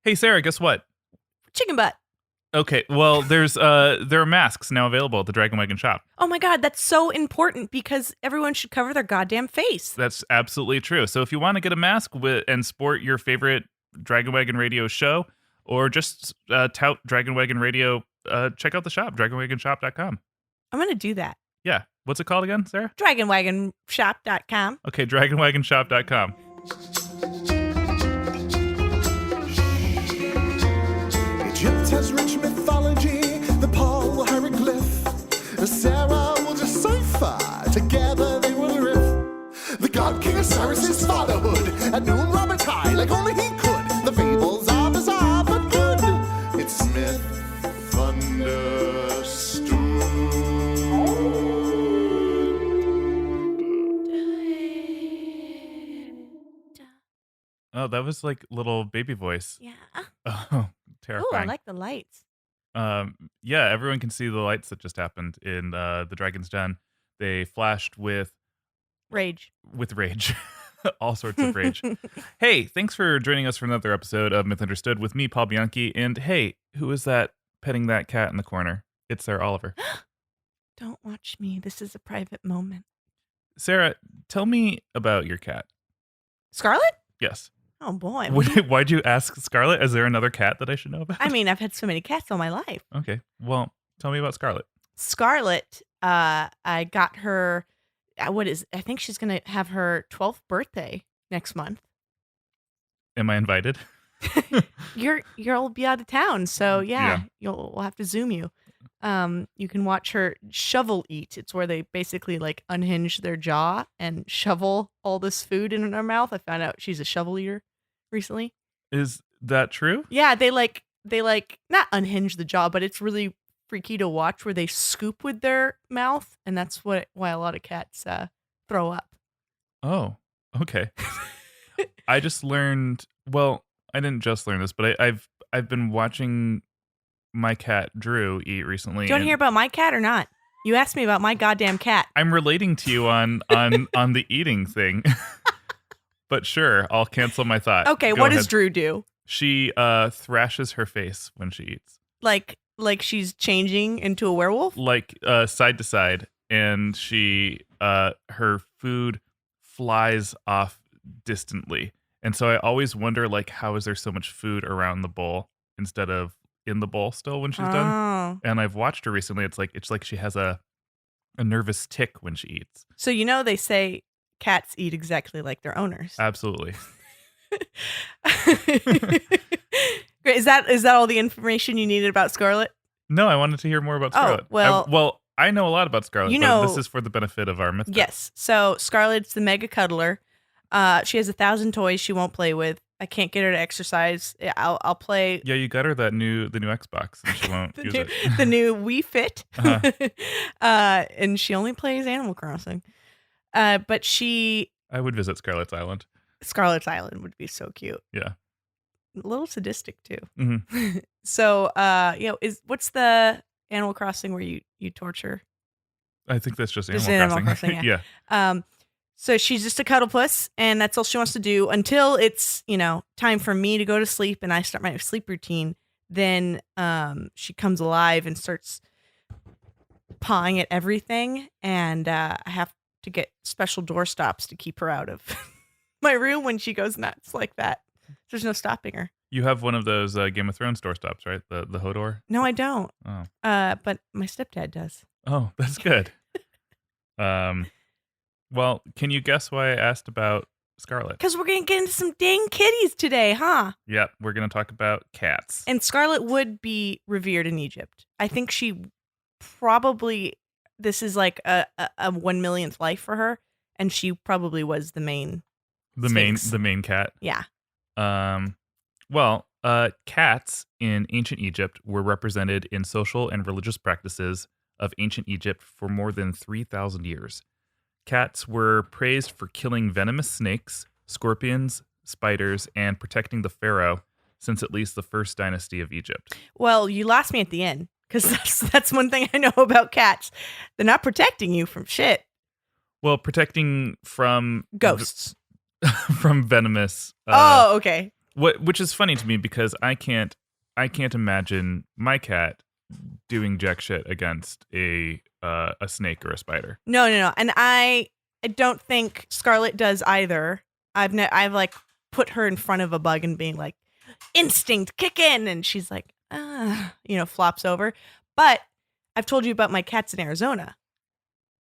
Hey, Sarah, guess what? Chicken butt. Okay, well, there are masks now available at the Dragon Wagon shop. Oh my God, that's so important because everyone should cover their goddamn face. That's absolutely true. So if you want to get a mask and sport your favorite Dragon Wagon Radio show, or just tout Dragon Wagon Radio, check out the shop, dragonwagonshop.com. I'm going to do that. Yeah. What's it called again, Sarah? Dragonwagonshop.com. Okay, dragonwagonshop.com. Egypt has rich mythology, the Paul hieroglyph. Sarah will decipher, together they will riff. The god King Osiris' fatherhood, at noon Robert High, like only he could. The fables are bizarre but good. It's myth understood. Oh, that was like little baby voice. Yeah. Oh, terrifying. Oh, I like the lights. Yeah, everyone can see the lights that just happened in the Dragon's Den. They flashed with Rage. all sorts of rage. Hey, thanks for joining us for another episode of Myth Understood with me, Paul Bianchi. And hey, who is that petting that cat in the corner? It's Sarah Oliver. Don't watch me. This is a private moment. Sarah, tell me about your cat. Scarlet? Yes. Oh, boy. Why'd you ask Scarlet? Is there another cat that I should know about? I mean, I've had so many cats all my life. Okay. Well, tell me about Scarlet. Scarlet, I got her, I think she's going to have her 12th birthday next month. Am I invited? You'll be out of town, so yeah. We'll have to Zoom you. You can watch her shovel eat. It's where they basically like unhinge their jaw and shovel all this food in her mouth. I found out she's a shovel eater recently. Is that true? Yeah, they not unhinge the jaw, but it's really freaky to watch where they scoop with their mouth, and that's why a lot of cats throw up. Oh, okay. I just learned. Well, I didn't just learn this, but I've been watching my cat Drew eat recently. Do you want to hear about my cat or not? You asked me about my goddamn cat. I'm relating to you on the eating thing. But sure, I'll cancel my thought. Okay, Go what ahead. does Drew do? She thrashes her face when she eats. Like she's changing into a werewolf? Like side to side, and she her food flies off distantly. And so I always wonder, like, how is there so much food around the bowl instead of in the bowl still when she's done? And I've watched her recently. It's like she has a nervous tick when she eats. So they say cats eat exactly like their owners. Absolutely. Great. Is that all the information you needed about Scarlet? No, I wanted to hear more about Scarlet. I know a lot about Scarlet, but this is for the benefit of our myth. Yes. So Scarlet's the mega cuddler. She has 1,000 toys she won't play with. I can't get her to exercise. I'll play. Yeah, you got her the new Xbox, and she won't use it. The new Wii Fit. Uh-huh. And she only plays Animal Crossing. But I would visit Scarlet's Island. Scarlet's Island would be so cute. Yeah. A little sadistic too. Mm-hmm. So, what's the Animal Crossing where you torture? I think that's just Animal Crossing. Yeah. So she's just a cuddle puss, and that's all she wants to do until it's, time for me to go to sleep and I start my sleep routine. Then she comes alive and starts pawing at everything, and I have to get special door stops to keep her out of my room when she goes nuts like that. There's no stopping her. You have one of those Game of Thrones door stops, right? The Hodor? No, I don't. Oh. But my stepdad does. Oh, that's good. Well, can you guess why I asked about Scarlet? Because we're going to get into some dang kitties today, huh? Yep, we're going to talk about cats. And Scarlet would be revered in Egypt. I think she probably, this is like a 1 millionth life for her, and she probably was the main Sphinx. The main cat. Yeah. Cats in ancient Egypt were represented in social and religious practices of ancient Egypt for more than 3,000 years. Cats were praised for killing venomous snakes, scorpions, spiders, and protecting the pharaoh since at least the first dynasty of Egypt. Well, you lost me at the end, because that's one thing I know about cats. They're not protecting you from shit. Well, protecting from ghosts. from venomous. Okay. which is funny to me because I can't imagine my cat doing jack shit against a snake or a spider. No. And I don't think Scarlett does either. I've like put her in front of a bug and being like, instinct, kick in. And she's like, flops over. But I've told you about my cats in Arizona.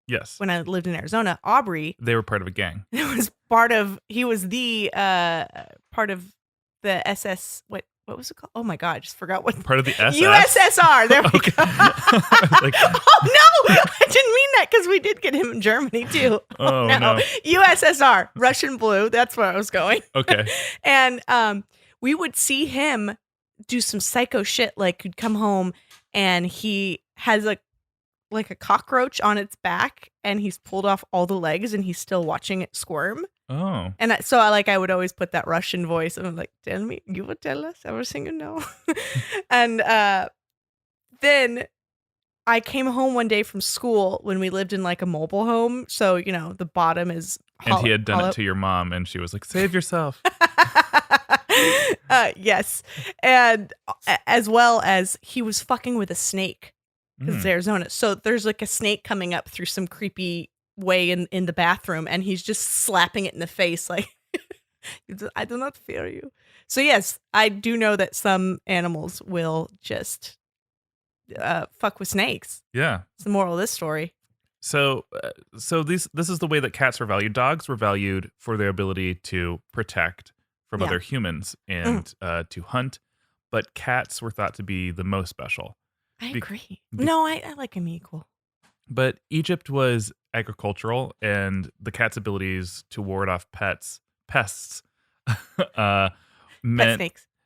Yes. When I lived in Arizona, Aubrey. They were part of a gang. He was the part of the SS, what was it called? Oh my God, I just forgot what. Part of the SS? USSR. There we Okay. go. Oh no, I didn't mean that because we did get him in Germany too. Oh no. USSR, Russian blue. That's where I was going. Okay. And we would see him do some psycho shit. Like he'd come home and he has a cockroach on its back and he's pulled off all the legs and he's still watching it squirm. Oh. And I would always put that Russian voice and I'm like, tell me, you would tell us everything you know. And then I came home one day from school when we lived in like a mobile home. So, the bottom is And he had done it to your mom and she was like, save yourself. Yes. And as well as he was fucking with a snake because it's Arizona. So there's like a snake coming up through some creepy way in the bathroom and he's just slapping it in the face like, I do not fear you. So yes, I do know that some animals will just fuck with snakes. Yeah. It's the moral of this story. So this is the way that cats were valued. Dogs were valued for their ability to protect from other humans and to hunt, but cats were thought to be the most special. I agree. No, I like them equal. But Egypt was agricultural, and the cat's abilities to ward off pests meant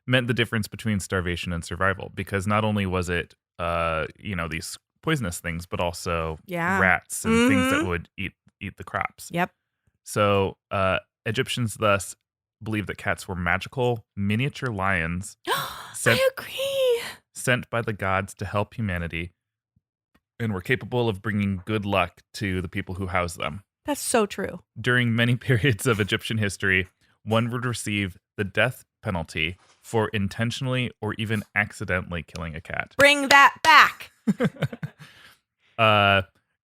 the difference between starvation and survival. Because not only was it, these poisonous things, but also rats and things that would eat the crops. Yep. So Egyptians thus believed that cats were magical miniature lions. I agree. Sent by the gods to help humanity, and were capable of bringing good luck to the people who house them. That's so true. During many periods of Egyptian history, one would receive the death penalty for intentionally or even accidentally killing a cat. Bring that back.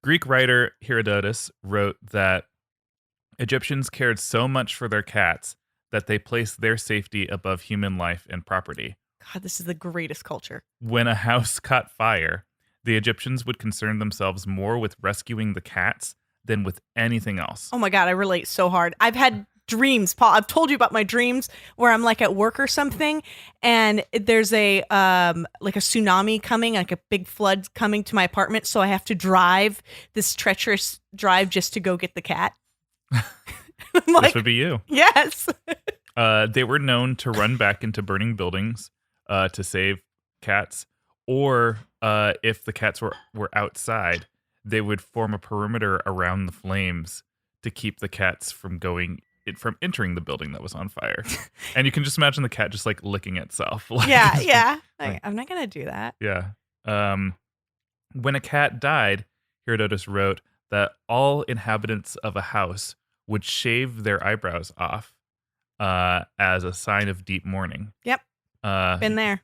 Greek writer Herodotus wrote that Egyptians cared so much for their cats that they placed their safety above human life and property. God, this is the greatest culture. When a house caught fire, the Egyptians would concern themselves more with rescuing the cats than with anything else. Oh my God, I relate so hard. I've had dreams, Paul. I've told you about my dreams where I'm like at work or something and there's a like a tsunami coming, like a big flood coming to my apartment. So I have to drive this treacherous drive just to go get the cat. This would be you. Yes. They were known to run back into burning buildings to save cats, or if the cats were outside, they would form a perimeter around the flames to keep the cats from entering the building that was on fire. And you can just imagine the cat just like licking itself. Yeah. I'm not gonna do that. Yeah. When a cat died, Herodotus wrote that all inhabitants of a house would shave their eyebrows off as a sign of deep mourning. Yep. Been there.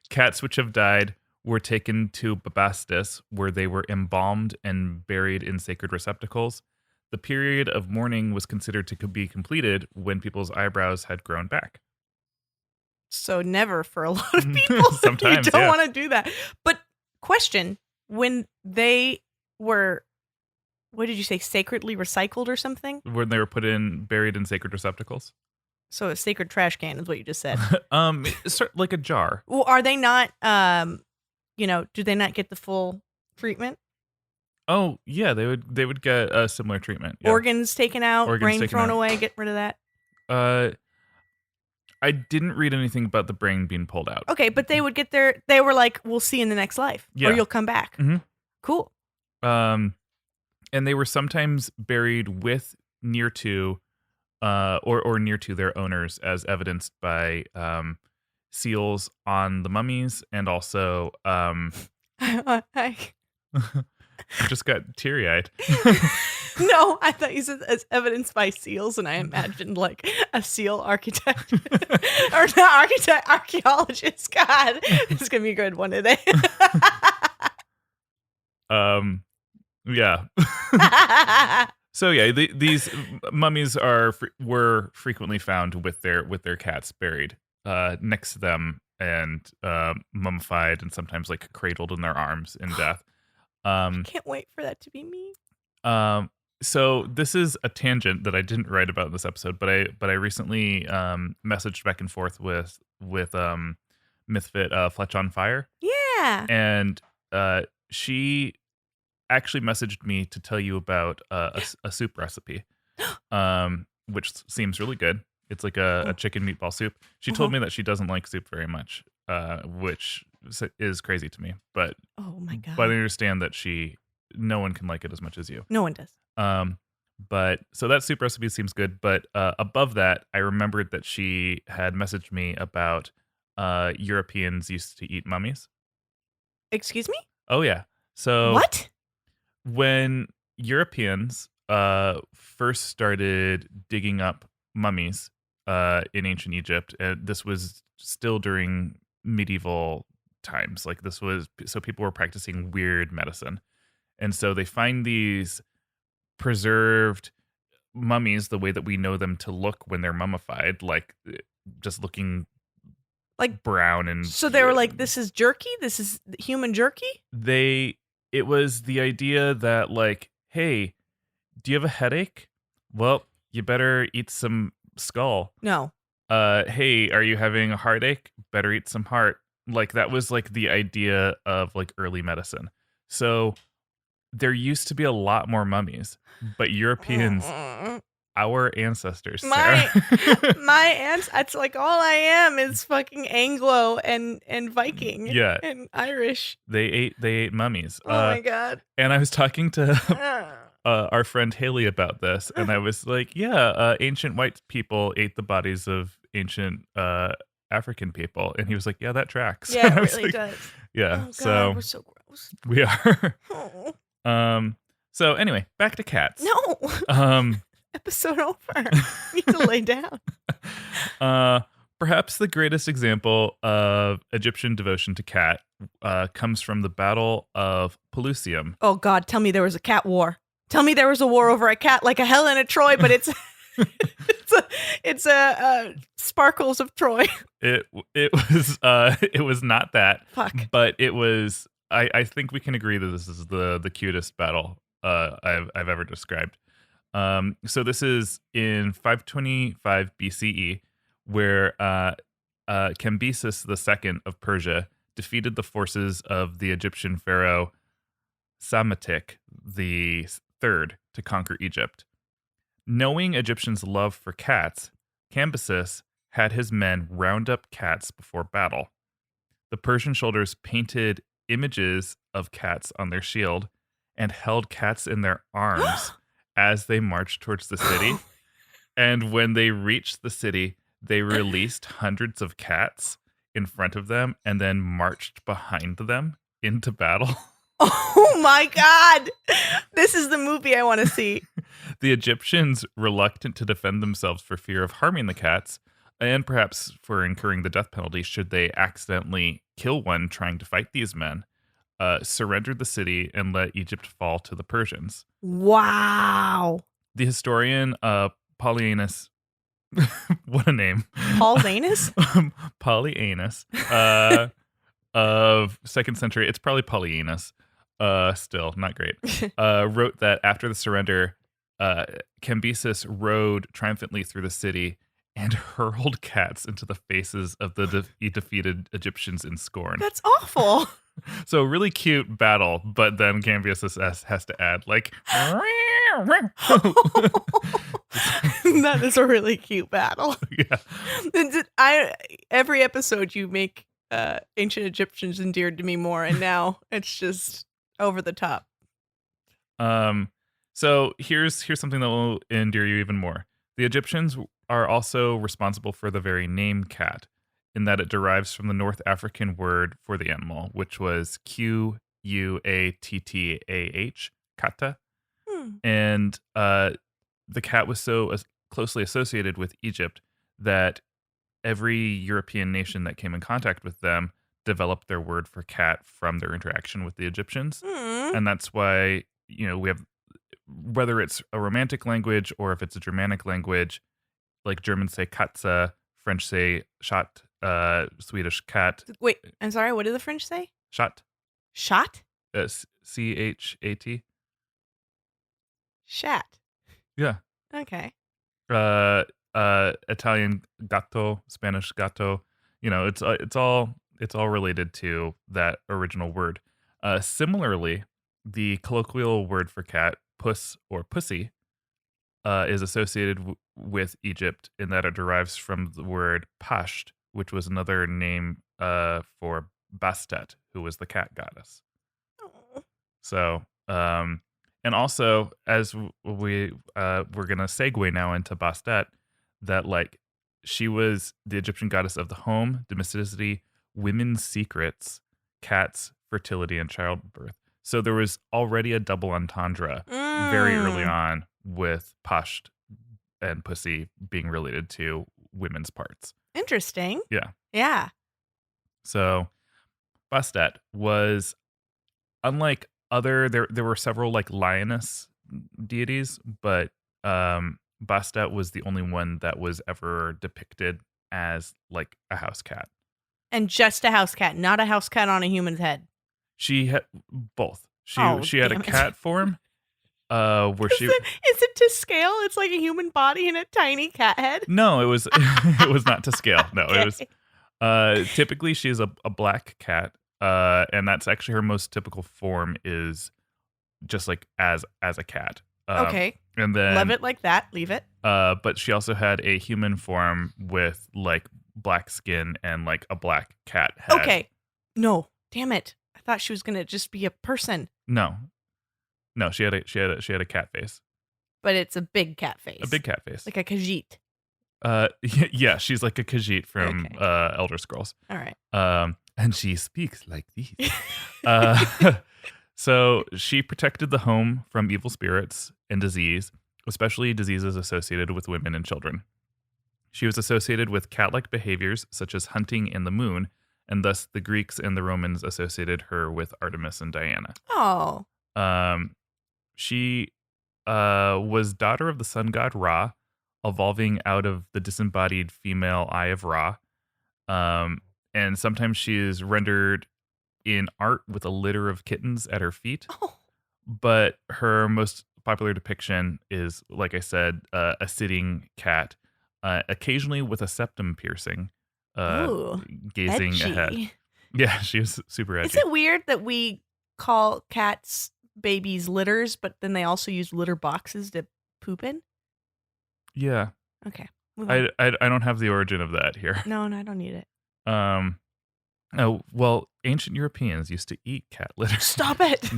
Cats which have died were taken to Babastis, where they were embalmed and buried in sacred receptacles. The period of mourning was considered to be completed when people's eyebrows had grown back. So never for a lot of people. Sometimes you don't want to do that. But question, when they were, what did you say, sacredly recycled or something? When they were buried in sacred receptacles. So a sacred trash can is what you just said. Like a jar. Well, are they not, do they not get the full treatment? Oh, yeah, they would get a similar treatment. Yeah. Organs taken out, brain thrown away, get rid of that? I didn't read anything about the brain being pulled out. Okay, but they would get they were like, we'll see you in the next life. Yeah. Or you'll come back. Mm-hmm. Cool. And they were sometimes buried with near to or near to their owners, as evidenced by seals on the mummies, and also I just got teary-eyed. No, I thought you said as evidenced by seals, and I imagined like a seal architect. Or not architect, archaeologist. God, this is going to be a good one today. Yeah. So yeah, these mummies were frequently found with their cats buried next to them and mummified and sometimes like cradled in their arms in death. Can't wait for that to be me. So this is a tangent that I didn't write about in this episode, but I recently messaged back and forth with Mythfit Fletch on Fire. Yeah. And she actually messaged me to tell you about a soup recipe, which seems really good. It's like a chicken meatball soup. She told me that she doesn't like soup very much, which is crazy to me. But oh my God. But I understand that no one can like it as much as you. No one does. But so that soup recipe seems good. But above that, I remembered that she had messaged me about Europeans used to eat mummies. Excuse me? Oh yeah. So what? When Europeans first started digging up mummies in ancient Egypt, this was still during medieval times. Like so people were practicing weird medicine. And so they find these preserved mummies the way that we know them to look when they're mummified, like just looking like brown. And so they were like, this is jerky? This is human jerky? It was the idea that like, hey, do you have a headache? Well, you better eat some skull. No. Hey, are you having a heartache? Better eat some heart. Like that was like the idea of like early medicine. So there used to be a lot more mummies, but Europeans, our ancestors, my aunts, that's like all I am is fucking Anglo and Viking, yeah, and Irish. They ate mummies. Oh my God! And I was talking to our friend Haley about this, and I was like, yeah, ancient white people ate the bodies of ancient African people, and he was like, yeah, that tracks. Yeah, it really does. Yeah, oh God, so we're so gross. We are. Oh. So anyway, back to cats. No. Episode over. We need to lay down. Perhaps the greatest example of Egyptian devotion to cat comes from the Battle of Pelusium. Oh God, tell me there was a cat war. Tell me there was a war over a cat like a Helen of Troy, but it's it's a Sparkles of Troy. It was not that. Fuck. But it was. I think we can agree that this is the cutest battle I've ever described. So this is in 525 BCE, where Cambyses II of Persia defeated the forces of the Egyptian pharaoh Psammetichus III to conquer Egypt. Knowing Egyptians' love for cats, Cambyses had his men round up cats before battle. The Persian soldiers painted images of cats on their shield and held cats in their arms as they marched towards the city. And when they reached the city, they released hundreds of cats in front of them and then marched behind them into battle. Oh my God. This is the movie I want to see. The Egyptians, reluctant to defend themselves for fear of harming the cats, and perhaps for incurring the death penalty should they accidentally kill one trying to fight these men, surrendered the city and let Egypt fall to the Persians. Wow. The historian Polyaenus, what a name. Polyaenus? Polyaenus of 2nd century, it's probably Polyaenus, still not great, wrote that after the surrender, Cambyses rode triumphantly through the city and hurled cats into the faces of the defeated Egyptians in scorn. That's awful. So really cute battle, but then Cambyses has to add like that is a really cute battle. Yeah. Every episode you make ancient Egyptians endeared to me more, and now it's just over the top. So here's something that will endear you even more. The Egyptians are also responsible for the very name cat, in that it derives from the North African word for the animal, which was Q Uattah, kata. Hmm. And the cat was so closely associated with Egypt that every European nation that came in contact with them developed their word for cat from their interaction with the Egyptians. Hmm. And that's why, we have, whether it's a romantic language or if it's a Germanic language, like Germans say Katze, French say Schat, Swedish cat, Wait, I'm sorry. What did the French say? Schat, Shot? Chat. Shat. Yeah. Okay. Italian gatto, Spanish gato. It's all related to that original word. Similarly, the colloquial word for cat, puss or pussy, is associated with Egypt in that it derives from the word pasht, which was another name for Bastet, who was the cat goddess. Oh. So, and also as we're gonna segue now into Bastet, that like she was the Egyptian goddess of the home, domesticity, women's secrets, cats, fertility, and childbirth. So there was already a double entendre very early on with Pasht and pussy being related to women's parts. Interesting. Yeah. Yeah. So Bastet was unlike there were several like lioness deities, but Bastet was the only one that was ever depicted as like a house cat. And just a house cat, not a house cat on a human's head. She had both. She Oh, had a damn it. cat form where she Is it to scale? It's like a human body and a tiny cat head? No, it was it was not to scale. No, Okay. it was typically she's a black cat. And that's actually her most typical form is just like as a cat. Okay. And then Love it like that. Leave it. but she also had a human form with like black skin and like a black cat head. Okay. No. Damn it. I thought she was going to just be a person, No, she had a cat face, but it's a big cat face. a big cat face. Like a Khajiit. Yeah, she's like a Khajiit from Okay. Elder Scrolls. All right. And she speaks like these. So she protected the home from evil spirits and disease, especially diseases associated with women and children. She was associated with cat-like behaviors such as hunting and the moon, and thus the Greeks and the Romans associated her with Artemis and Diana. Oh. She was daughter of the sun god Ra, evolving out of the disembodied female Eye of Ra. And sometimes she is rendered in art with a litter of kittens at her feet. Oh. But her most popular depiction is, like I said, a sitting cat, occasionally with a septum piercing, Ooh, gazing edgy. ahead. Yeah, she was super edgy. Is it weird that we call cats babies litters, but then they also use litter boxes to poop in? Yeah. Okay. Move on. I don't have the origin of that here. No, I don't need it. Oh, well, ancient Europeans used to eat cat litter. Stop it.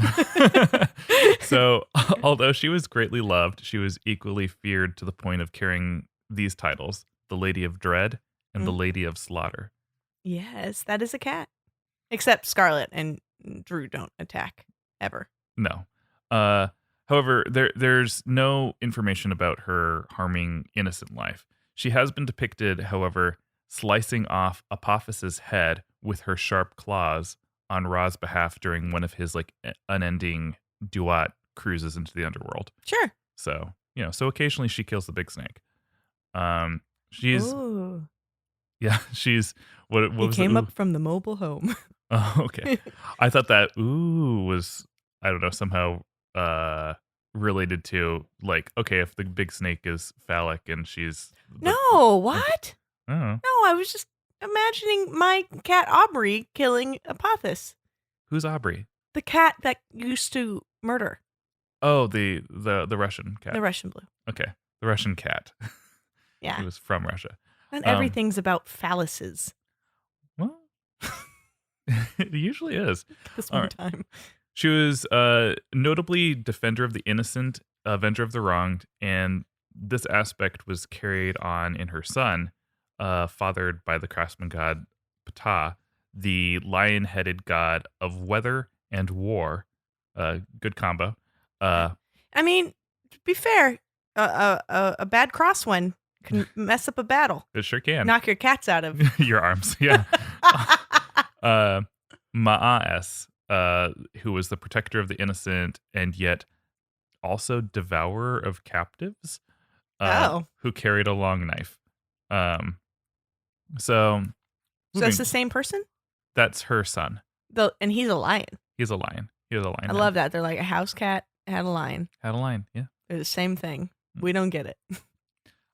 So, although she was greatly loved, she was equally feared to the point of carrying these titles: the Lady of Dread and the Lady of Slaughter. Yes, that is a cat. Except Scarlet and Drew don't attack ever. No. However, there's no information about her harming innocent life. She has been depicted, however, slicing off Apophis's head with her sharp claws on Ra's behalf during one of his like unending duat cruises into the underworld. Sure. So, so occasionally she kills the big snake. She's Ooh. yeah, she's what He was came the, up from the mobile home. Oh, okay. I thought that ooh was, I don't know, somehow related to like, okay, if the big snake is phallic and she's No, what? I don't know. No, I was just imagining my cat Aubrey killing Apophis, Who's Aubrey? the cat that used to murder Oh, the Russian cat. the Russian blue. Okay. The Russian cat. Yeah. It was from Russia. And everything's about phalluses Well, it usually is. this All one right. time. She was notably defender of the innocent, avenger of the wronged, and this aspect was carried on in her son, fathered by the craftsman god Ptah, the lion-headed god of weather and war. Good combo. I mean, to be fair, a bad cross one can mess up a battle. It sure can. Knock your cats out of. Your arms, yeah. Ma'as, who was the protector of the innocent and yet also devourer of captives, who carried a long knife. So it's the same person? That's her son. And he's a lion. He's a lion. He was a lion. I love that. They're like a house cat had a lion. Had a lion, yeah. They're the same thing. We don't get it.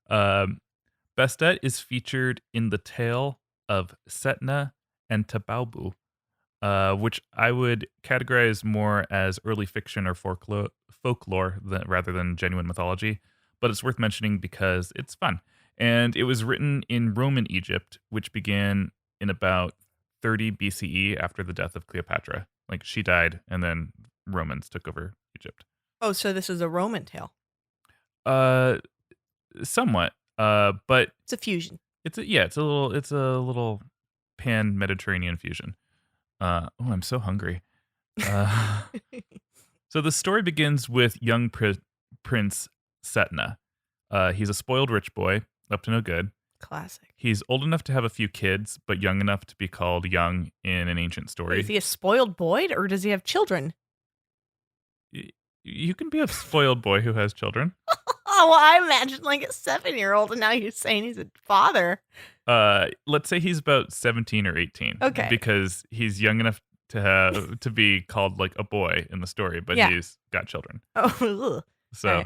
Bastet is featured in the tale of Setna and Tabaubu, which I would categorize more as early fiction or folklore rather than genuine mythology. But it's worth mentioning because it's fun. And it was written in Roman Egypt, which began in about 30 BCE after the death of Cleopatra. Like, she died, and then Romans took over Egypt. Oh, so this is a Roman tale. Somewhat. But it's a fusion. It's a little pan-Mediterranean fusion. I'm so hungry. So the story begins with young Prince Setna. He's a spoiled rich boy, up to no good. Classic. He's old enough to have a few kids, but young enough to be called young in an ancient story. Is he a spoiled boy, or does he have children? You can be a spoiled boy who has children. Oh, well, I imagine like a 7-year-old, and now you're saying he's a father. Let's say he's about 17 or 18. Okay. Because he's young enough to be called like a boy in the story, but he's got children. Oh, so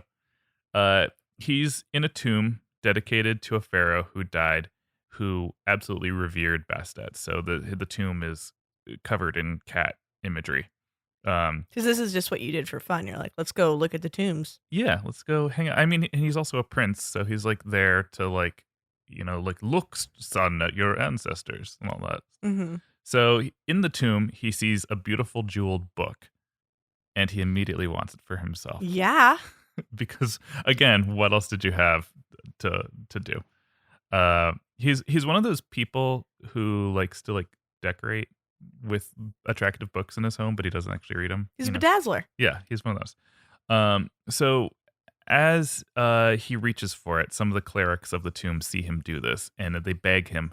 he's in a tomb dedicated to a pharaoh who died, who absolutely revered Bastet. So the tomb is covered in cat imagery. Because this is just what you did for fun. You're like, let's go look at the tombs. Yeah, let's go hang out. I mean, and he's also a prince, so he's like there to like, look, son, at your ancestors and all that. Mm-hmm. So in the tomb, he sees a beautiful jeweled book, and he immediately wants it for himself. Yeah. Because again, what else did you have to do? He's one of those people who likes to like decorate with attractive books in his home, but he doesn't actually read them. He's a bedazzler. Yeah, he's one of those. So as he reaches for it, some of the clerics of the tomb see him do this, and they beg him,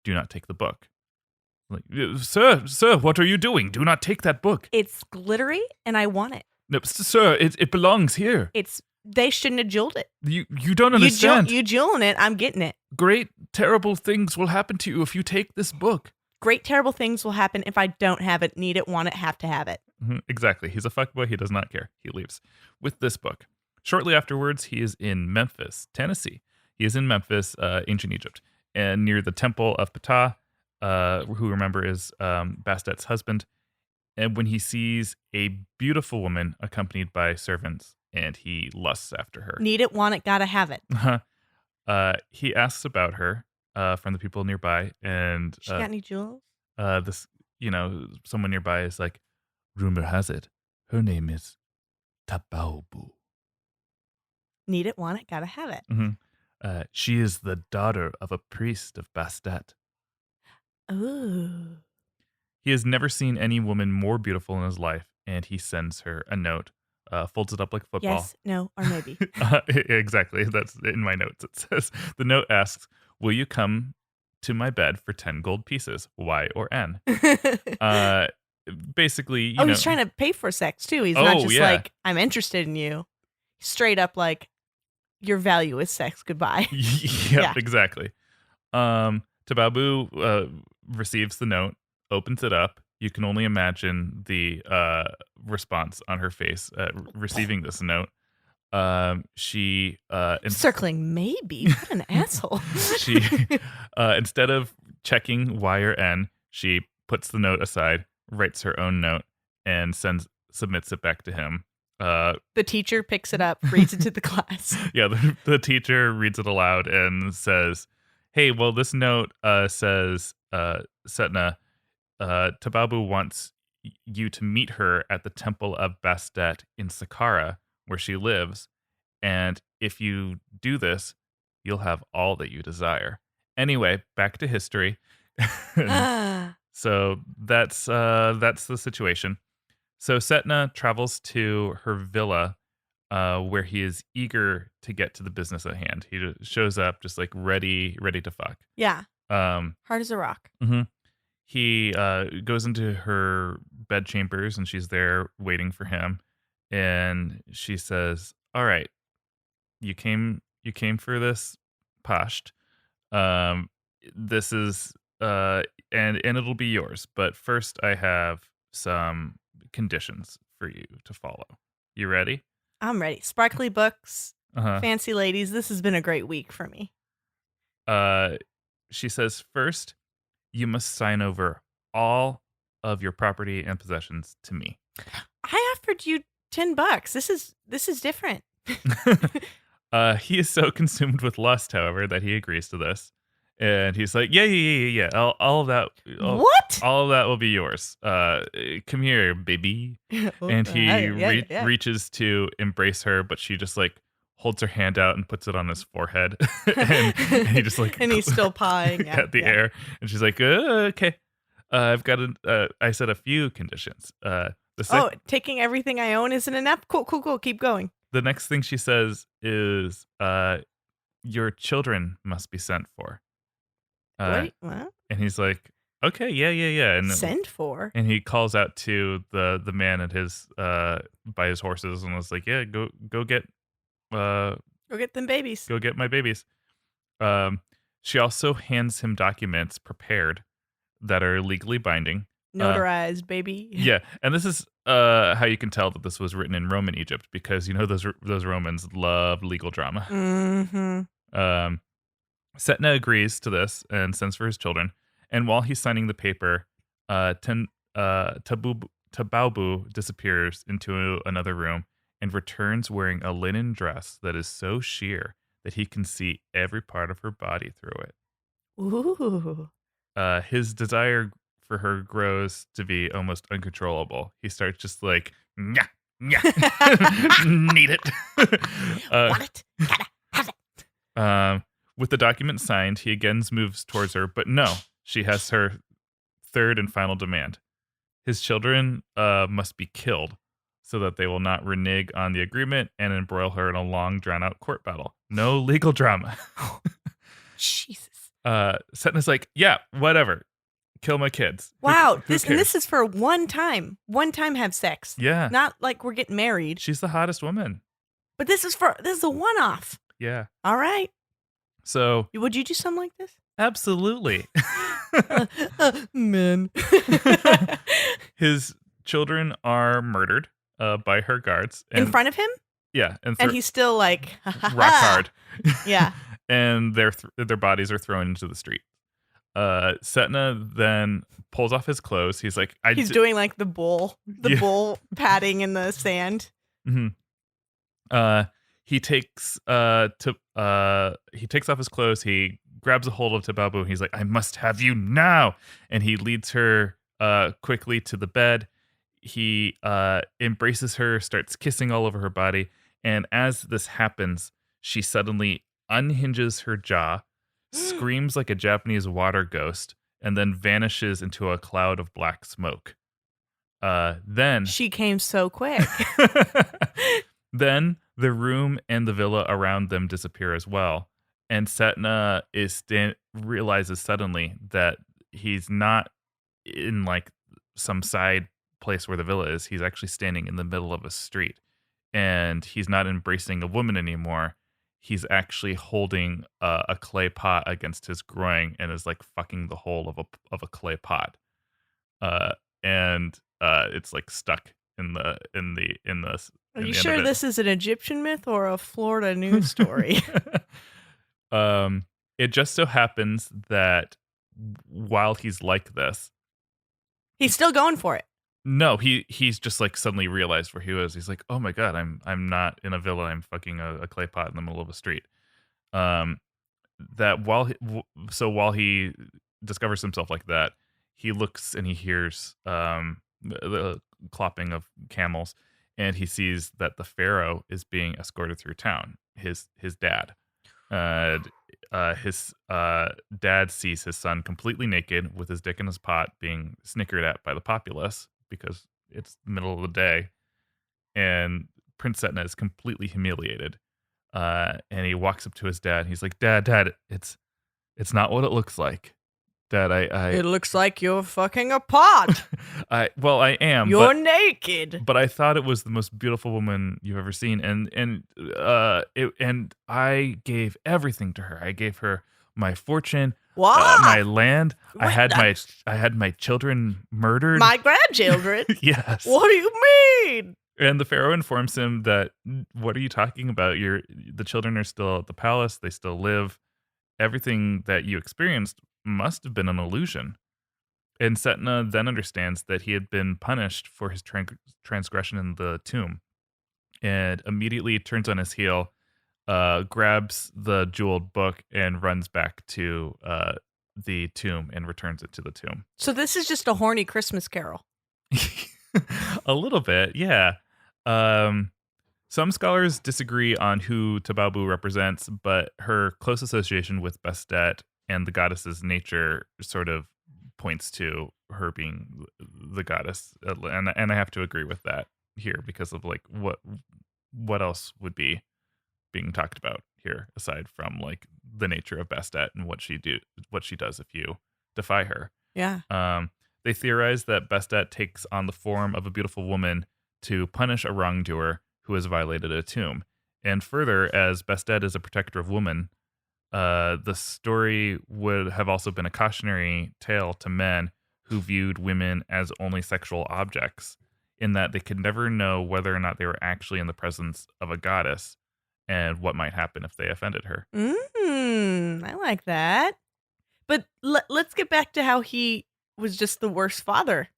"Do not take the book." Like, sir, what are you doing? Do not take that book. It's glittery, and I want it. No, sir, it belongs here. They shouldn't have jeweled it. You don't understand. You jeweling it, I'm getting it. Great, terrible things will happen to you if you take this book. Great, terrible things will happen if I don't have it, need it, want it, have to have it. Mm-hmm, exactly. He's a fuckboy. He does not care. He leaves with this book. Shortly afterwards, he is in Memphis, Tennessee. He is in Memphis, ancient Egypt, and near the temple of Ptah, who, remember, is Bastet's husband. And when he sees a beautiful woman accompanied by servants, and he lusts after her. Need it, want it, gotta have it. He asks about her from the people nearby, and she got any jewels? Someone nearby is like, rumor has it, her name is Tabaubu. Need it, want it, gotta have it. Mm-hmm. She is the daughter of a priest of Bastet. Ooh. He has never seen any woman more beautiful in his life, and he sends her a note, folds it up like football. Yes, no, or maybe. Exactly. That's in my notes. It says, the note asks, "Will you come to my bed for 10 gold pieces, Y or N?" Basically, he's trying to pay for sex, too. He's not just like, I'm interested in you. Straight up like, your value is sex, goodbye. Yep, exactly. Tabaubu receives the note, opens it up. You can only imagine the response on her face receiving this note. She circling maybe. What an asshole. She instead of checking Y or N, she puts the note aside, writes her own note, and submits it back to him. The teacher picks it up, reads it to the class. Yeah, the teacher reads it aloud and says, "Hey, well, this note says, Setna, Tabaubu wants you to meet her at the temple of Bastet in Saqqara, where she lives, and if you do this, you'll have all that you desire." Anyway, back to history. So that's the situation. So Setna travels to her villa, where he is eager to get to the business at hand. He just shows up just like ready to fuck. Yeah. Um, Hard as a rock. he goes into her bed chambers and she's there waiting for him. And she says, "All right, you came for this pasht. Um, this is and it'll be yours. But first, I have some conditions for you to follow. You ready?" I'm ready. Sparkly books, Uh-huh. fancy ladies. This has been a great week for me. She says, "First, you must sign over all of your property and possessions to me." I offered you $10. This is different. He is so consumed with lust, however, that he agrees to this. And he's like, yeah. All of that. What? All of that will be yours. Come here, baby. And he reaches to embrace her, but she just like holds her hand out and puts it on his forehead. and he just like, and he's still pawing at the air. And she's like, okay. I've got I said a few conditions. Taking everything I own isn't enough? Cool. Keep going. The next thing she says is, your children must be sent for. Wait, what? And he's like, okay, yeah. And sent for? And he calls out to the man at his by his horses and was like, yeah, go get them babies. Go get my babies. She also hands him documents prepared that are legally binding. Notarized, baby. Yeah, and this is how you can tell that this was written in Roman Egypt, because you know those Romans love legal drama. Mm-hmm. Setna agrees to this and sends for his children. And while he's signing the paper, Tabaubu disappears into another room and returns wearing a linen dress that is so sheer that he can see every part of her body through it. Ooh. His desire for her grows to be almost uncontrollable. He starts just like, yeah, need it. Want it? Gotta have it. With the document signed, he again moves towards her, but no, she has her third and final demand. His children must be killed so that they will not renege on the agreement and embroil her in a long, drawn-out court battle. No legal drama. Jesus. Setna's like, yeah, whatever. Kill my kids. Wow. Who cares? This is for one time. One time have sex. Yeah. Not like we're getting married. She's the hottest woman. But this is a one-off. Yeah. All right. So. Would you do something like this? Absolutely. Men. His children are murdered by her guards. In front of him? Yeah. And he's still like, rock hard. Yeah. And their bodies are thrown into the street. Setna then pulls off his clothes. He's like, he's doing like the bull padding in the sand. Mm-hmm. He takes off his clothes. He grabs a hold of Tabaubu. And he's like, I must have you now. And he leads her quickly to the bed. He embraces her, starts kissing all over her body. And as this happens, she suddenly unhinges her jaw, screams like a Japanese water ghost, and then vanishes into a cloud of black smoke. Then she came so quick. Then the room and the villa around them disappear as well. And Setna realizes suddenly that he's not in like some side place where the villa is. He's actually standing in the middle of a street. And he's not embracing a woman anymore. He's actually holding a clay pot against his groin and is like fucking the whole of a clay pot. And it's like stuck in the. Are you sure this is an Egyptian myth or a Florida news story? It just so happens that while he's like this, he's still going for it. No, he's just like suddenly realized where he was. He's like, oh my God, I'm not in a villa. I'm fucking a clay pot in the middle of a street. That while he discovers himself like that, he looks and he hears the clopping of camels, and he sees that the pharaoh is being escorted through town. His dad. His dad sees his son completely naked with his dick in his pot being snickered at by the populace, because it's the middle of the day, and Prince Setna is completely humiliated. And he walks up to his dad. And he's like, Dad, it's not what it looks like. Dad, It looks like you're fucking a pot. I am. You're naked. But I thought it was the most beautiful woman you've ever seen, and I gave everything to her. I gave her my fortune, What? my land. I Wait, had my children murdered. My grandchildren? Yes. What do you mean? And the pharaoh informs him that, what are you talking about? The children are still at the palace. They still live. Everything that you experienced must have been an illusion. And Setna then understands that he had been punished for his transgression in the tomb, and immediately turns on his heel, grabs the jeweled book, and runs back to the tomb and returns it to the tomb. So this is just a horny Christmas carol. A little bit, yeah. Some scholars disagree on who Tababu represents, but her close association with Bastet and the goddess's nature sort of points to her being the goddess, and I have to agree with that here because of like what else would be being talked about here aside from like the nature of Bastet and what she does if you defy her. Yeah. They theorize that Bastet takes on the form of a beautiful woman to punish a wrongdoer who has violated a tomb. And further, as Bastet is a protector of women, the story would have also been a cautionary tale to men who viewed women as only sexual objects, in that they could never know whether or not they were actually in the presence of a goddess and what might happen if they offended her. I like that. But let's get back to how he was just the worst father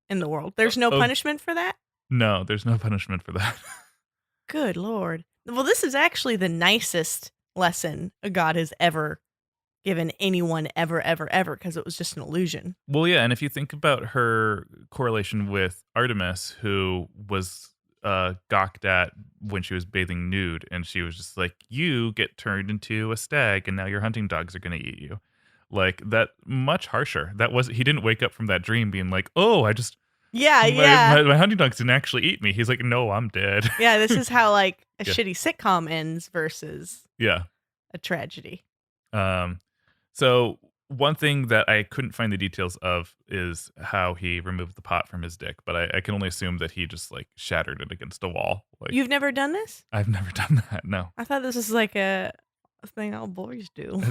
in the world. There's no punishment for that? No, there's no punishment for that. Good Lord. Well, this is actually the nicest lesson a god has ever given anyone ever, because it was just an illusion. Well, yeah, and if you think about her correlation with Artemis, who was gawked at when she was bathing nude, and she was just like, you get turned into a stag, and now your hunting dogs are going to eat you. Like, that, much harsher. He didn't wake up from that dream being like, oh, my hunting dogs didn't actually eat me. He's like, no, I'm dead. Yeah, this is how like a shitty sitcom ends versus a tragedy. So one thing that I couldn't find the details of is how he removed the pot from his dick, but I can only assume that he just like shattered it against a wall. Like, You've never done this? I've never done that. No. I thought this was like a thing all boys do.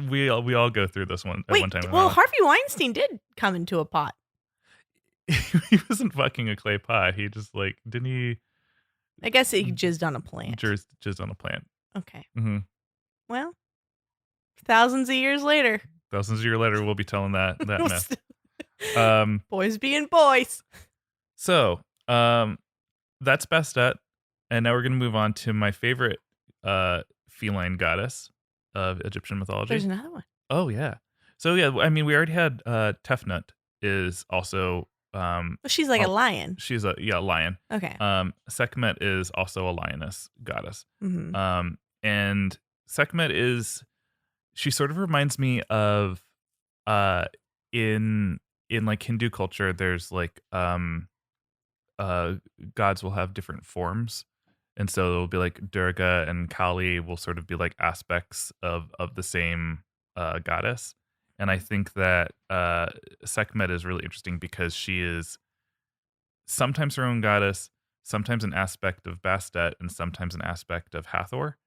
We all go through this one at one time. Well, Harvey Weinstein did come into a pot. He wasn't fucking a clay pot. He just like, didn't he? I guess he jizzed on a plant. Jizzed on a plant. Okay. Mm-hmm. Well, thousands of years later, we'll be telling that myth. Boys being boys. So, that's Bastet, and now we're gonna move on to my favorite feline goddess of Egyptian mythology. There's another one. Oh yeah. So yeah, I mean, we already had Tefnut is also she's like a lion. She's a lion. Okay. Sekhmet is also a lioness goddess. Mm-hmm. And Sekhmet she sort of reminds me of in like Hindu culture, there's like gods will have different forms. And so it'll be like Durga and Kali will sort of be like aspects of the same goddess. And I think that Sekhmet is really interesting because she is sometimes her own goddess, sometimes an aspect of Bastet, and sometimes an aspect of Hathor.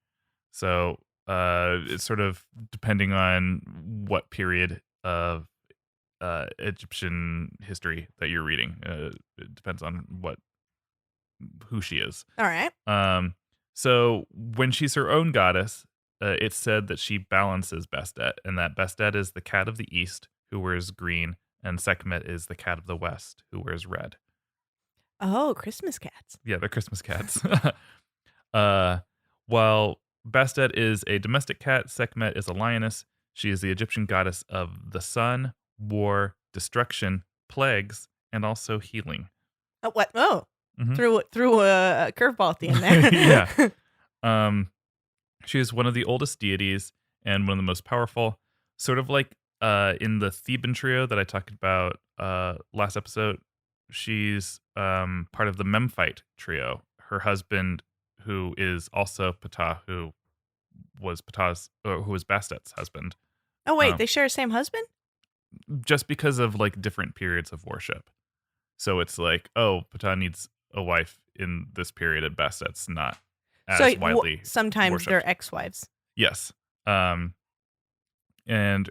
So it's sort of depending on what period of Egyptian history that you're reading. It depends on who she is. All right. So when she's her own goddess, it's said that she balances Bastet, and that Bastet is the cat of the east who wears green, and Sekhmet is the cat of the west who wears red. Oh, Christmas cats. Yeah, they're Christmas cats. While Bastet is a domestic cat, Sekhmet is a lioness. She is the Egyptian goddess of the sun, war, destruction, plagues, and also healing. What? Oh, mm-hmm. threw a curveball at the end there. Yeah. She is one of the oldest deities and one of the most powerful. Sort of like in the Theban trio that I talked about last episode, she's part of the Memphite trio. Her husband, who is also Ptah, who was Bastet's husband. Oh wait, Um, they share the same husband? just because of like different periods of worship. So it's like, oh, Ptah needs a wife in this period, and Bastet's not as widely sometimes worshipped. they're ex-wives. Yes. And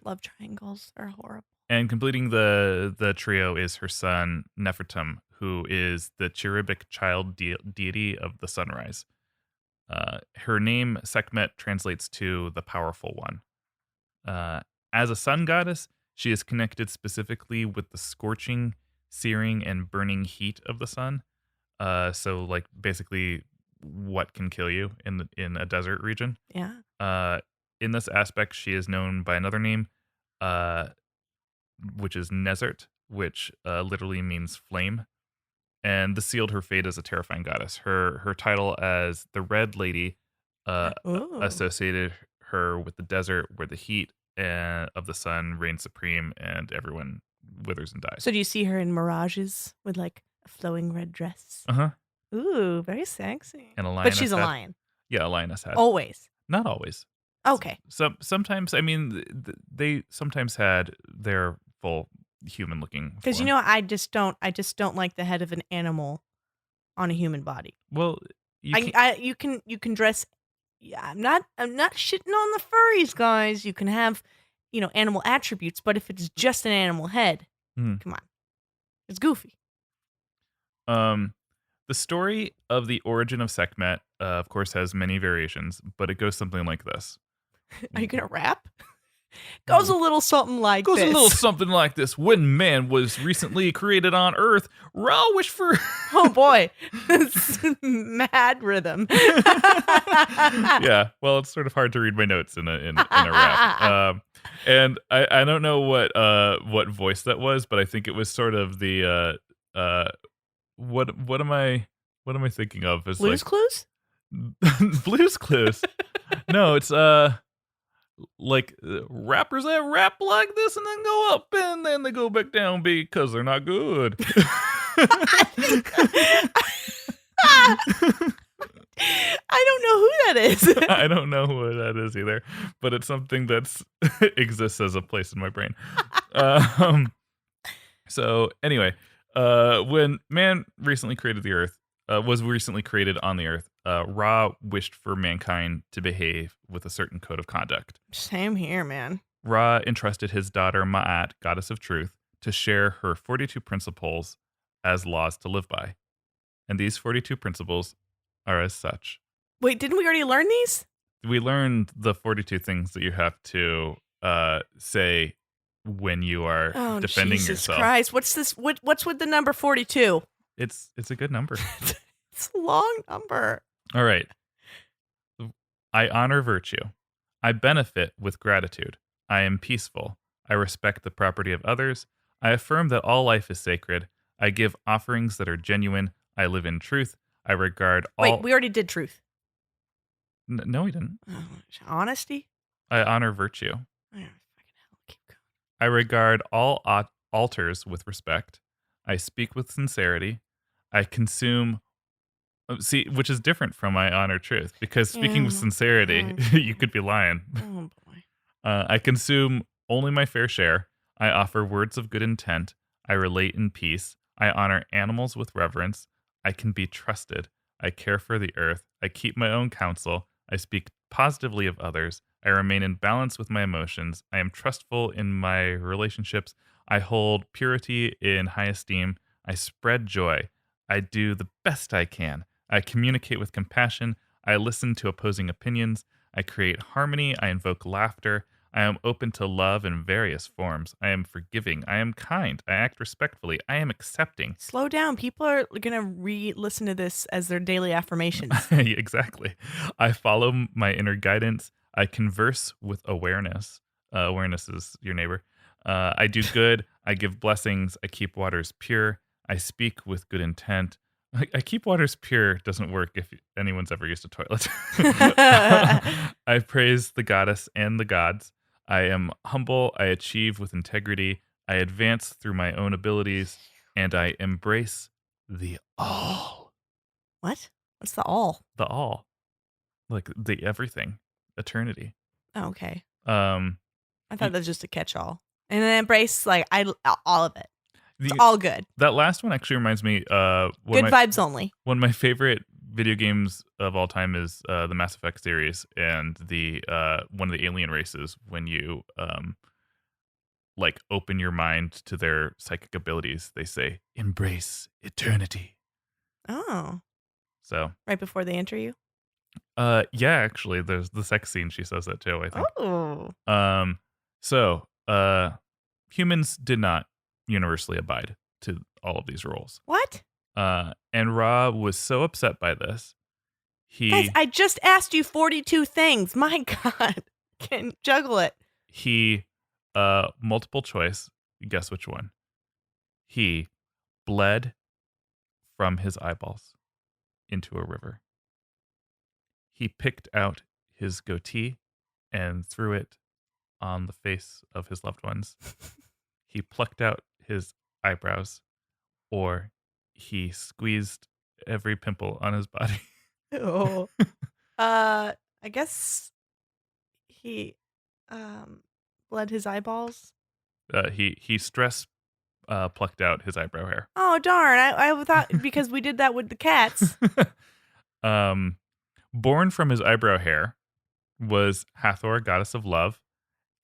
Love triangles are horrible. And completing the trio is her son Nefertum, who is the cherubic child deity of the sunrise. Her name Sekhmet translates to the powerful one. As a sun goddess, she is connected specifically with the scorching, searing, and burning heat of the sun. So like basically, what can kill you in a desert region? Yeah. In this aspect, she is known by another name, which is Nezert, which literally means flame. And this sealed her fate as a terrifying goddess. Her title as the Red Lady Ooh. associated her with the desert where the heat of the sun reigns supreme and everyone withers and dies. So do you see her in mirages with like a flowing red dress? Uh-huh. Ooh, very sexy. And a lioness But she's a head. lion. Yeah, a lioness head. Always. Not always. Okay. Sometimes, I mean, they sometimes had their full human looking. Because I just don't like the head of an animal on a human body. Well, you can dress. Yeah, I'm not shitting on the furries, guys. You can have, animal attributes, but if it's just an animal head, come on, it's goofy. The story of the origin of Sekhmet, of course, has many variations, but it goes something like this. Are you gonna rap? Goes a little something like Goes this. a little something like this. When man was recently created on Earth, Ra wished for. Oh boy, it's mad rhythm. Yeah, well, it's sort of hard to read my notes in a rap. And I don't know what voice that was, but I think it was sort of the what am I thinking of? It's Blue's Clues? Blue's Clues. No, it's like rappers that rap like this and then go up and then they go back down because they're not good. I don't know who that is. I don't know who that is either, but it's something that's exists as a place in my brain. So anyway, when man recently created the earth, was recently created on the earth, Ra wished for mankind to behave with a certain code of conduct. Same here, man. Ra entrusted his daughter Ma'at, goddess of truth, to share her 42 principles as laws to live by. And these 42 principles are as such. Wait, didn't we already learn these? We learned the 42 things that you have to say when you are defending Jesus yourself. Christ, what's this? What's with the number 42? It's a good number. It's a long number. All right. I honor virtue. I benefit with gratitude. I am peaceful. I respect the property of others. I affirm that all life is sacred. I give offerings that are genuine. I live in truth. I regard all. Wait, we already did truth. No, we didn't. Honesty? I honor virtue. Oh, fucking hell. Keep going. I regard all altars with respect. I speak with sincerity. I consume. See, which is different from I honor truth, because speaking with sincerity, you could be lying. Oh, boy. I consume only my fair share. I offer words of good intent. I relate in peace. I honor animals with reverence. I can be trusted. I care for the earth. I keep my own counsel. I speak positively of others. I remain in balance with my emotions. I am trustful in my relationships. I hold purity in high esteem. I spread joy. I do the best I can. I communicate with compassion. I listen to opposing opinions. I create harmony. I invoke laughter. I am open to love in various forms. I am forgiving. I am kind. I act respectfully. I am accepting. Slow down. People are going to re-listen to this as their daily affirmations. Exactly. I follow my inner guidance. I converse with awareness. Awareness is your neighbor. I do good. I give blessings. I keep waters pure. I speak with good intent. I keep waters pure doesn't work if anyone's ever used a toilet. I praise the goddess and the gods. I am humble. I achieve with integrity. I advance through my own abilities. and I embrace the all. What? What's the all? The all. Like the everything. Eternity. Oh, okay. Um, I thought that was just a catch-all. And then embrace, like, all of it. It's the, all good. that last one actually reminds me. Good vibes only. One of my favorite video games of all time is the Mass Effect series, and the one of the alien races, when you like open your mind to their psychic abilities, they say embrace eternity. Oh. So Right before they enter you? yeah, actually there's the sex scene, she says that too, I think. Oh. So humans did not universally abide to all of these rules. What? And Ra was so upset by this. Guys, I just asked you 42 things. My God. Can juggle it. He multiple choice, guess which one? He bled from his eyeballs into a river. He picked out his goatee and threw it on the face of his loved ones. He plucked out his eyebrows, or he squeezed every pimple on his body. Oh. I guess he bled his eyeballs. He stress plucked out his eyebrow hair. Oh, darn. I thought because we did that with the cats. Born from his eyebrow hair was Hathor, goddess of love,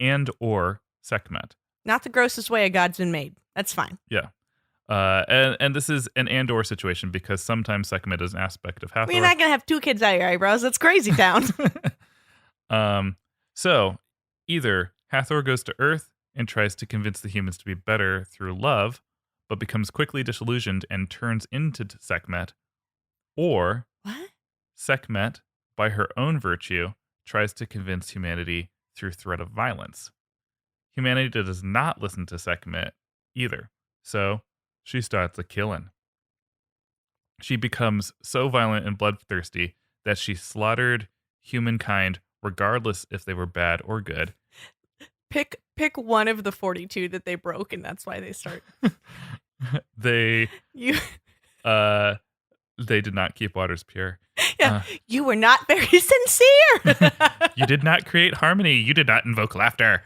and or Sekhmet. Not the grossest way a god's been made. That's fine. Yeah. And this is an and/or situation because sometimes Sekhmet is an aspect of Hathor. Well, you're not going to have two kids out of your eyebrows. That's crazy town. So either Hathor goes to Earth and tries to convince the humans to be better through love, but becomes quickly disillusioned and turns into Sekhmet, or What? Sekhmet, by her own virtue, tries to convince humanity through threat of violence. Humanity does not listen to Sekhmet either, so she starts a killing. She becomes so violent and bloodthirsty that she slaughtered humankind regardless if they were bad or good. Pick one of the 42 that they broke, and that's why they start. They You they did not keep waters pure. Yeah, you were not very sincere. You did not create harmony. You did not invoke laughter.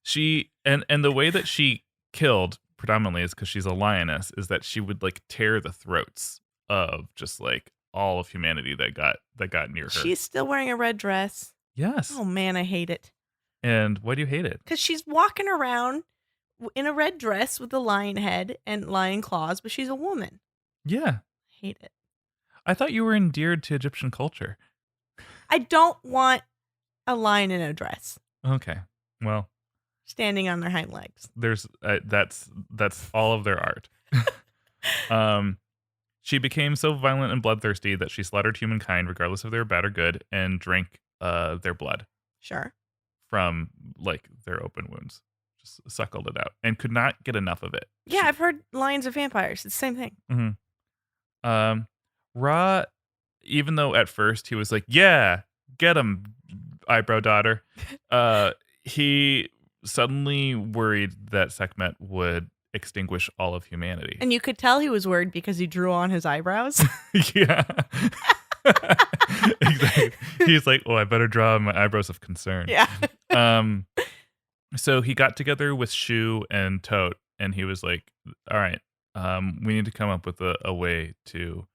She and the way that she killed predominantly is because she's a lioness, is that she would like tear the throats of just like all of humanity that got near her. She's still wearing a red dress. Yes. Oh man, I hate it. And why do you hate it? Because she's walking around in a red dress with a lion head and lion claws, but she's a woman. Yeah. I hate it. I thought you were endeared to Egyptian culture. I don't want a lion in a dress Okay. Well, standing on their hind legs. there's that's all of their art. She became so violent and bloodthirsty that she slaughtered humankind regardless if they were bad or good, and drank their blood Sure. from like their open wounds. Just suckled it out and could not get enough of it. Yeah, I've heard lions are vampires. It's the same thing. Mm-hmm. Ra, even though at first he was like, yeah, get him, eyebrow daughter, he suddenly worried that Sekhmet would extinguish all of humanity. And you could tell he was worried because he drew on his eyebrows. Yeah. Exactly. He's like, oh, I better draw my eyebrows of concern. Yeah. So he got together with Shu and Tote, and he was like, all right, we need to come up with a way to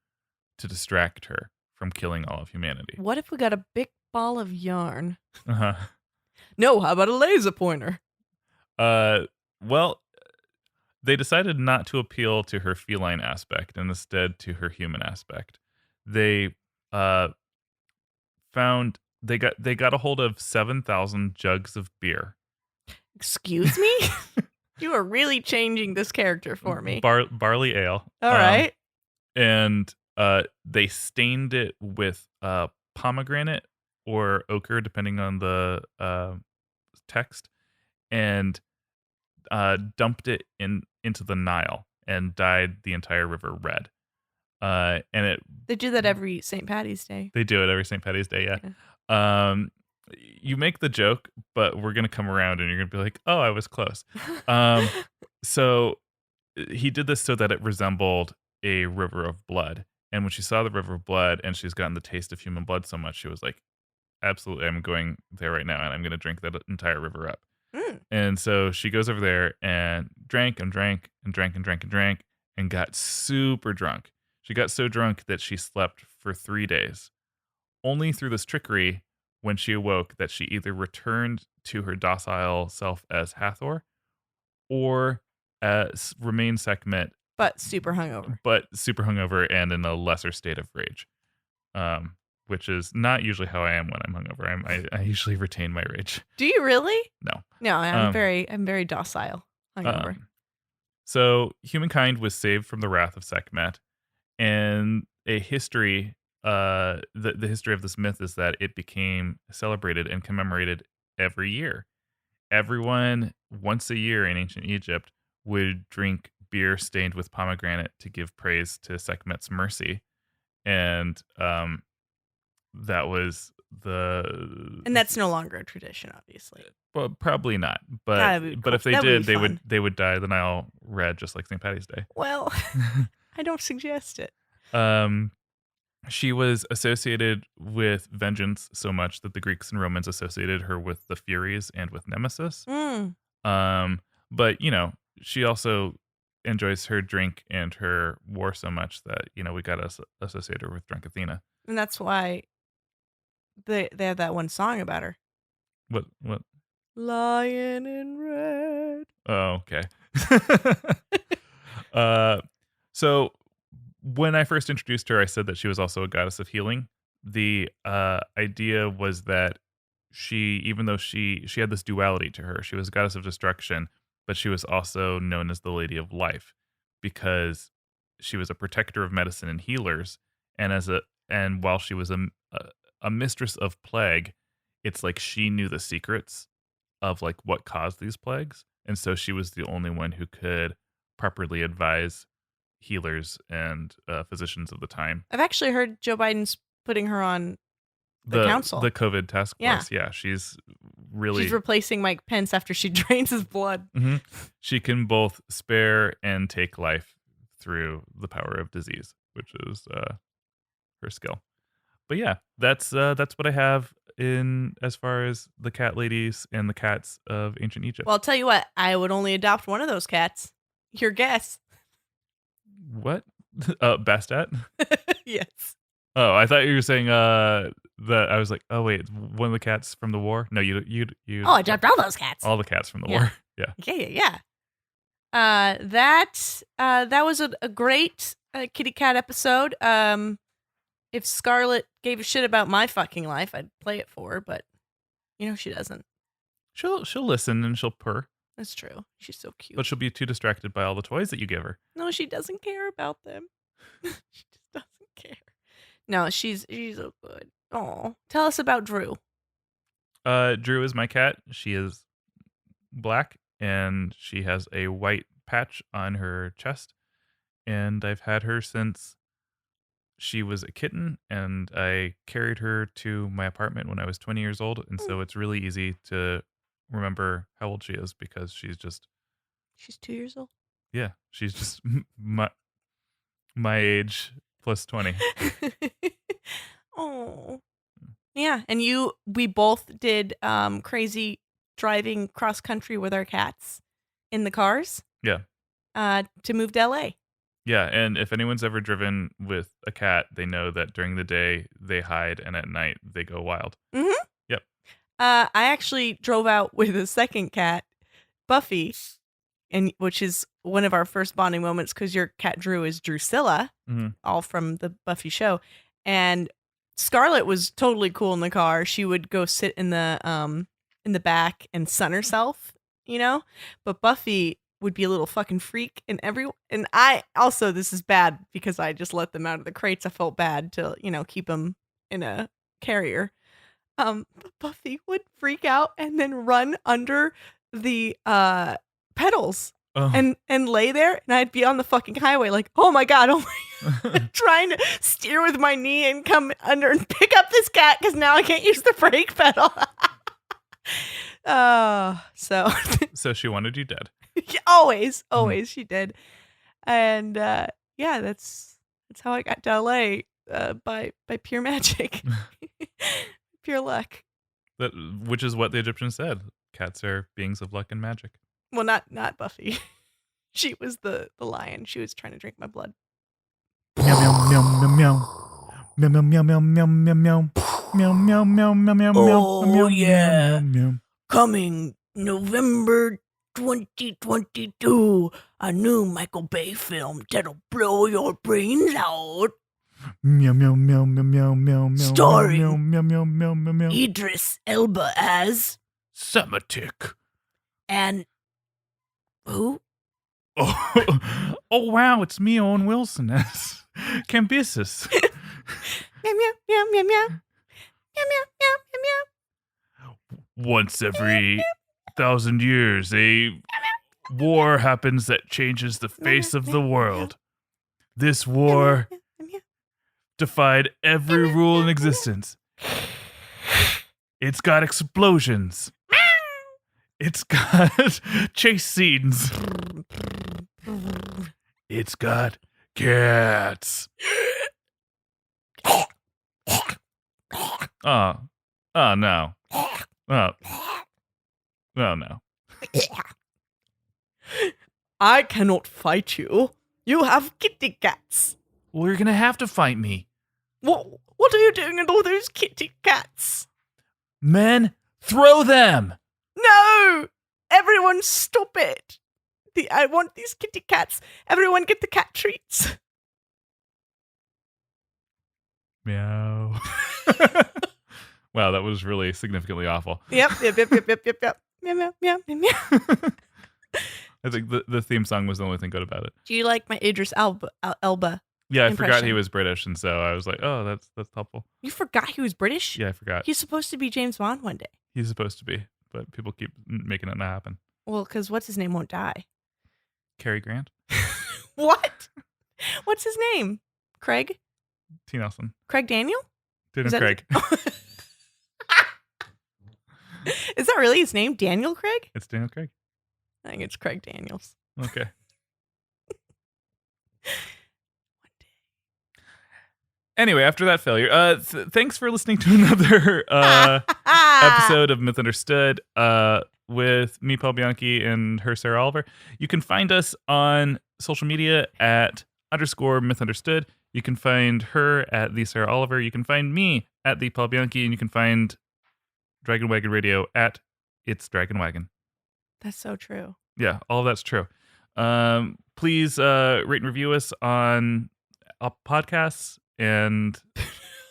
distract her from killing all of humanity. What if we got a big ball of yarn? Uh-huh. No, how about a laser pointer? Well, they decided not to appeal to her feline aspect and instead to her human aspect. They found they got a hold of 7,000 jugs of beer. Excuse me? You are really changing this character for me. Barley ale. All right. And they stained it with pomegranate or ochre, depending on the text, and dumped it into the Nile and dyed the entire river red. And They do that every St. Patty's Day. they do it every St. Patty's Day, yeah. You make the joke, but we're gonna come around and you're gonna be like, "Oh, I was close." Um, so he did this so that it resembled a river of blood. And when she saw the river of blood and she's gotten the taste of human blood so much, she was like, "Absolutely, I'm going there right now, and I'm gonna drink that entire river up." Mm. And so she goes over there and drank and drank and drank and drank and drank and got super drunk. She got so drunk that she slept for 3 days. Only through this trickery, when she awoke, that she either returned to her docile self as Hathor or as remained Sekhmet, But super hungover. but super hungover and in a lesser state of rage. Which is not usually how I am when I'm hungover. I usually retain my rage. Do you really? No. No, I'm Um, very docile hungover. So humankind was saved from the wrath of Sekhmet, and a history, the history of this myth is that it became celebrated and commemorated every year. Everyone once a year in ancient Egypt would drink beer stained with pomegranate to give praise to Sekhmet's mercy, and that was the And that's no longer a tradition, obviously. well, probably not, but That'd be but cool. if they That would did, be they would fun. they would dye the Nile red, just like St. Patty's Day. Well, I don't suggest it. She was associated with vengeance so much that the Greeks and Romans associated her with the Furies and with Nemesis. Mm. But she also enjoys her drink and her war so much that we got to associate her with drunk Athena. And that's why they have that one song about her. What? Lion in red. Oh, okay. So when I first introduced her, I said that she was also a goddess of healing. The idea was that even though she had this duality to her, she was a goddess of destruction, but she was also known as the Lady of Life because she was a protector of medicine and healers. And while she was a mistress of plague, it's like she knew the secrets of like what caused these plagues, and so she was the only one who could properly advise healers and physicians of the time. I've actually heard Joe Biden's putting her on the council. The COVID task Yeah. force. Yeah, she's really She's replacing Mike Pence after she drains his blood. Mhm. She can both spare and take life through the power of disease, which is her skill. But yeah, that's what I have in as far as the cat ladies and the cats of ancient Egypt. Well, I'll tell you what, I would only adopt one of those cats. Your guess. What? Bastet? Yes. Oh, I thought you were saying that. I was like, oh wait, one of the cats from the war? No, you. Oh, I adopt all those cats. all the cats from the Yeah. war. Yeah. Yeah. That was a great kitty cat episode. If Scarlett gave a shit about my fucking life, I'd play it for her, but she doesn't. She'll listen and she'll purr, That's true. She's so cute. but she'll be too distracted by all the toys that you give her. No, she doesn't care about them. She just doesn't care. No, she's so good. Oh, tell us about Drew. Drew is my cat. She is black and she has a white patch on her chest, and I've had her since she was a kitten, and I carried her to my apartment when I was 20 years old, and so it's really easy to remember how old she is because she's 2 years old. yeah, she's just my age plus 20. Oh. Yeah, and we both did crazy driving cross country with our cats in the cars. Yeah. To move to LA. Yeah, and if anyone's ever driven with a cat, they know that during the day they hide and at night they go wild. Mhm. Yep. I actually drove out with a second cat, Buffy, and which is one of our first bonding moments because your cat Drew is Drusilla, Mhm. all from the Buffy show. And Scarlett was totally cool in the car. She would go sit in the back and sun herself, But Buffy would be a little fucking freak, and I also, this is bad because I just let them out of the crates. I felt bad to keep them in a carrier. But Buffy would freak out and then run under the pedals and lay there, and I'd be on the fucking highway like, oh my God, trying to steer with my knee and come under and pick up this cat because now I can't use the brake pedal. So she wanted you dead. always she did. And yeah, that's how I got to LA, by pure magic. Pure luck. Which is what the Egyptians said. Cats are beings of luck and magic. Well, not Buffy. She was the lion. She was trying to drink my blood. Meow meow meow meow meow meow meow meow meow meow meow meow meow meow meow Oh, meow yeah. meow meow. Coming November 2022, a new Michael Bay film that'll blow your brains out. Meow meow meow meow meow meow meow. Starring meow meow meow meow meow meow. Idris Elba as Semitic. and who? Oh wow, it's me, Owen Wilson as Cambyses. Meow meow meow meow meow meow meow meow meow meow. Once every 1,000 years, a war happens that changes the face of the world. This war defied every rule in existence. It's got explosions. It's got chase scenes. It's got cats. Oh no. Oh no. I cannot fight you. You have kitty cats. Well, you're gonna have to fight me. What are you doing with all those kitty cats? Men, throw them! No! Everyone stop it. I want these kitty cats. Everyone get the cat treats. Meow. Wow, that was really significantly awful. Yep. Meow, meow, meow, meow, meow. I think the theme song was the only thing good about it. Do you like my Idris Elba? Yeah, I impression? forgot he was British, and so I was like, oh, that's helpful. You forgot he was British? Yeah, I forgot. He's supposed to be James Bond one day. He's supposed to be, but people keep making it not happen. Well, because what's his name won't die. Cary Grant? What? What's his name? Craig? T. Nelson. Craig Daniel? Daniel Is that Craig. Is that really his name? Daniel Craig? It's Daniel Craig. I think it's Craig Daniels. Okay. Anyway, after that failure, thanks for listening to another episode of Myth Understood with me, Paul Bianchi, and her, Sarah Oliver. You can find us on social media at _Myth Understood. You can find her at the Sarah Oliver. You can find me at the Paul Bianchi, and you can find Dragon Wagon Radio at It's Dragon Wagon. That's so true. Yeah, all of that's true. Please rate and review us on podcasts and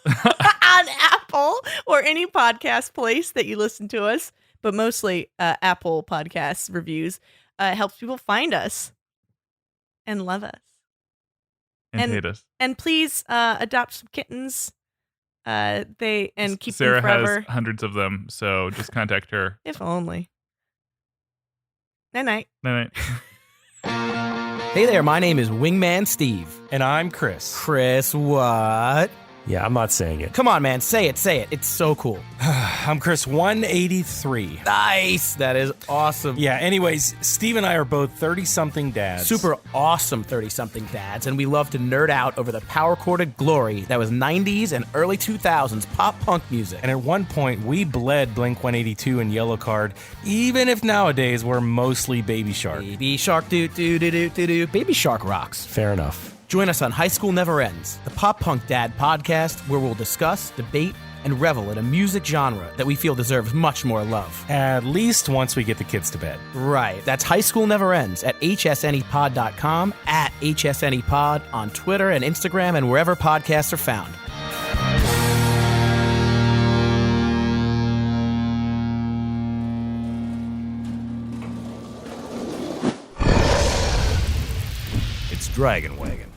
on Apple or any podcast place that you listen to us, but mostly Apple Podcasts reviews. Helps people find us and love us and hate us. And please adopt some kittens. Keep Sarah them forever. has hundreds of them, so just contact her. If only. Night. Night. Hey there, my name is Wingman Steve. And I'm Chris. Chris, what? Yeah, I'm not saying it. Come on, man, say it. It's so cool. I'm Chris 183. Nice, that is awesome. Yeah, anyways, Steve and I are both 30-something dads. Super awesome 30-something dads, and we love to nerd out over the power-chorded glory that was 90s and early 2000s pop-punk music. And at one point, we bled Blink-182 and Yellow Card, even if nowadays we're mostly Baby Shark. Baby Shark, do-do-do-do-do. Baby Shark rocks. Fair enough. Join us on High School Never Ends, the pop-punk dad podcast where we'll discuss, debate, and revel in a music genre that we feel deserves much more love. At least once we get the kids to bed. Right. That's High School Never Ends at hsnepod.com, at hsnepod on Twitter and Instagram and wherever podcasts are found. It's Dragon Wagon.